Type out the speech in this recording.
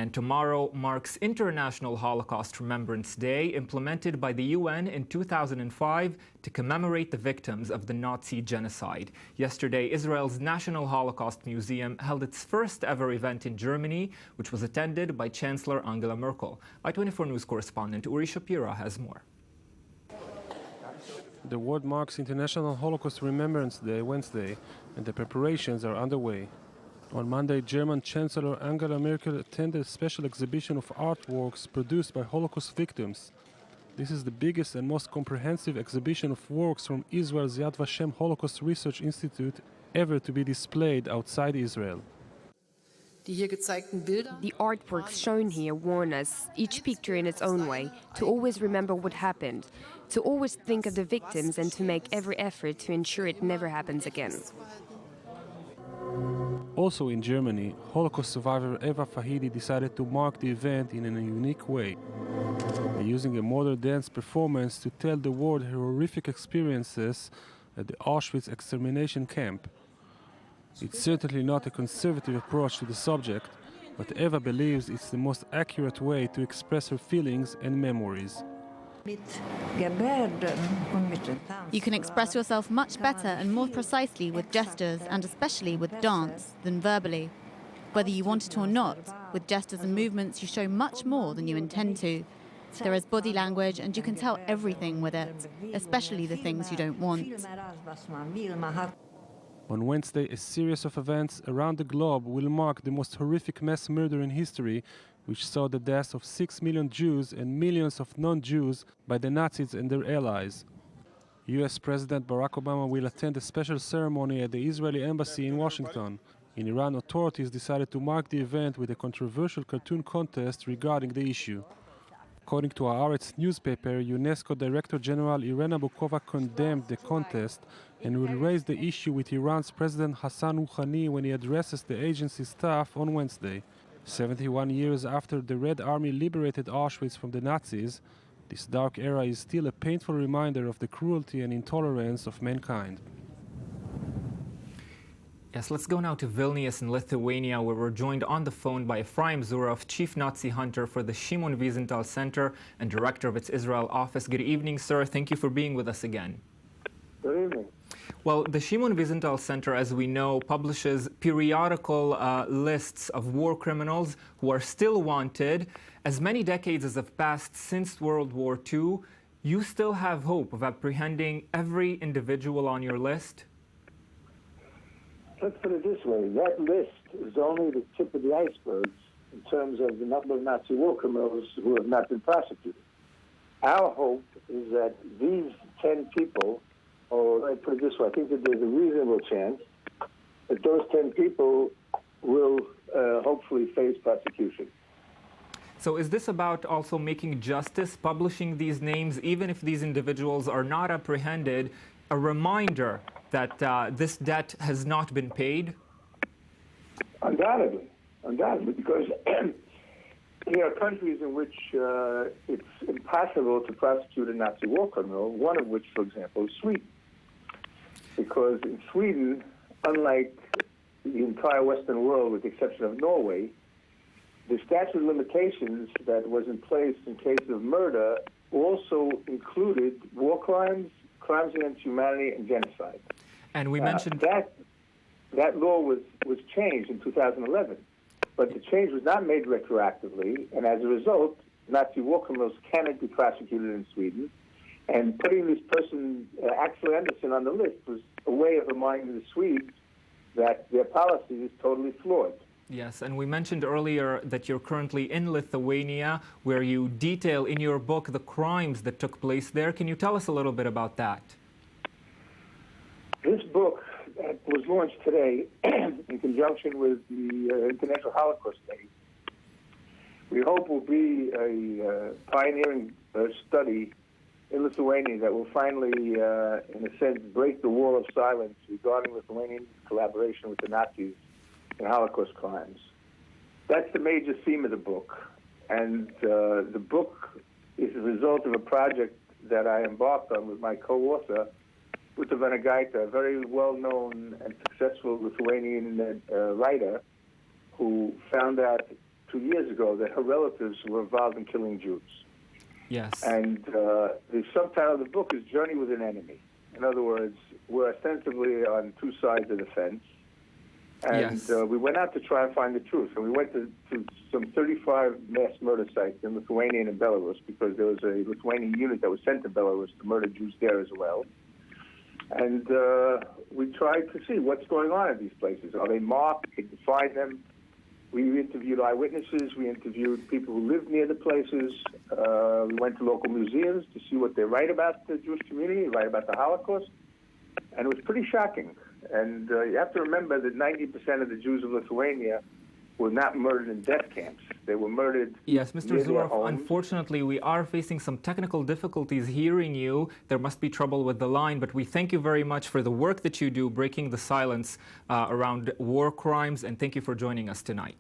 And tomorrow marks International Holocaust Remembrance Day, implemented by the UN in 2005 to commemorate the victims of the Nazi genocide. Yesterday, Israel's National Holocaust Museum held its first ever event in Germany, which was attended by Chancellor Angela Merkel. I24 News correspondent Uri Shapira has more. The world marks International Holocaust Remembrance Day Wednesday, and the preparations are underway. On Monday, German Chancellor Angela Merkel attended a special exhibition of artworks produced by Holocaust victims. This is the biggest and most comprehensive exhibition of works from Israel's Yad Vashem Holocaust Research Institute ever to be displayed outside Israel. The artworks shown here warn us, each picture in its own way, to always remember what happened, to always think of the victims and to make every effort to ensure it never happens again. Also in Germany, Holocaust survivor Eva Fahidi decided to mark the event in a unique way, using a modern dance performance to tell the world her horrific experiences at the Auschwitz extermination camp. It's certainly not a conservative approach to the subject, but Eva believes it's the most accurate way to express her feelings and memories. You can express yourself much better and more precisely with gestures and especially with dance than verbally. Whether you want it or not, with gestures and movements you show much more than you intend to. There is body language and you can tell everything with it, especially the things you don't want. On Wednesday, a series of events around the globe will mark the most horrific mass murder in history, which saw the deaths of 6 million Jews and millions of non-Jews by the Nazis and their allies. US President Barack Obama will attend a special ceremony at the Israeli embassy in Washington. In Iran, authorities decided to mark the event with a controversial cartoon contest regarding the issue. According to Haaretz newspaper, UNESCO Director General Irina Bokova condemned the contest and will raise the issue with Iran's President Hassan Rouhani when he addresses the agency's staff on Wednesday. 71 years after the Red Army liberated Auschwitz from the Nazis, this dark era is still a painful reminder of the cruelty and intolerance of mankind. Yes, let's go now to Vilnius in Lithuania, where we're joined on the phone by Ephraim Zurov, Chief Nazi Hunter for the Shimon Wiesenthal Center and Director of its Israel office. Good evening, sir. Thank you for being with us again. Good evening. Well, the Shimon Wiesenthal Center, as we know, publishes periodical lists of war criminals who are still wanted. As many decades as have passed since World War II, you still have hope of apprehending every individual on your list? Let's put it this way. That list is only the tip of the iceberg in terms of the number of Nazi war criminals who have not been prosecuted. Our hope is that these 10 people, or let me put it this way, I think that there's a reasonable chance that those 10 people will hopefully face prosecution. So is this about also making justice, publishing these names, even if these individuals are not apprehended, a reminder that this debt has not been paid? Undoubtedly, because there are countries in which it's impossible to prosecute a Nazi war criminal, one of which, for example, is Sweden. Because in Sweden, unlike the entire Western world, with the exception of Norway, the statute of limitations that was in place in case of murder also included war crimes, crimes against humanity, and genocide. And we mentioned that law was changed in 2011, but the change was not made retroactively, and as a result, Nazi war criminals cannot be prosecuted in Sweden. And putting this person, Axel Anderson, on the list was a way of reminding the Swedes that their policy is totally flawed. Yes, and we mentioned earlier that you're currently in Lithuania, where you detail in your book the crimes that took place there. Can you tell us a little bit about that? This book was launched today in conjunction with the International Holocaust Day. We hope will be a pioneering study in Lithuania that will finally, in a sense, break the wall of silence regarding Lithuanian collaboration with the Nazis in Holocaust crimes. That's the major theme of the book. And the book is a result of a project that I embarked on with my co-author, Uta Vanagaita, a very well-known and successful Lithuanian writer who found out 2 years ago that her relatives were involved in killing Jews. Yes. And the subtitle of the book is Journey with an Enemy. In other words, we're ostensibly on two sides of the fence. And Yes. We went out to try and find the truth. And we went to some 35 mass murder sites in Lithuania and in Belarus, because there was a Lithuanian unit that was sent to Belarus to murder Jews there as well. And we tried to see what's going on in these places. Are they marked? Can you find them? We interviewed eyewitnesses. We interviewed people who lived near the places. We went to local museums to see what they write about the Jewish community, write about the Holocaust. And it was pretty shocking. And you have to remember that 90% of the Jews of Lithuania were not murdered in death camps. They were murdered. Yes, Mr. near their Zurov, homes. unfortunately, we are facing some technical difficulties hearing you. There must be trouble with the line, but we thank you very much for the work that you do, breaking the silence around war crimes, and thank you for joining us tonight.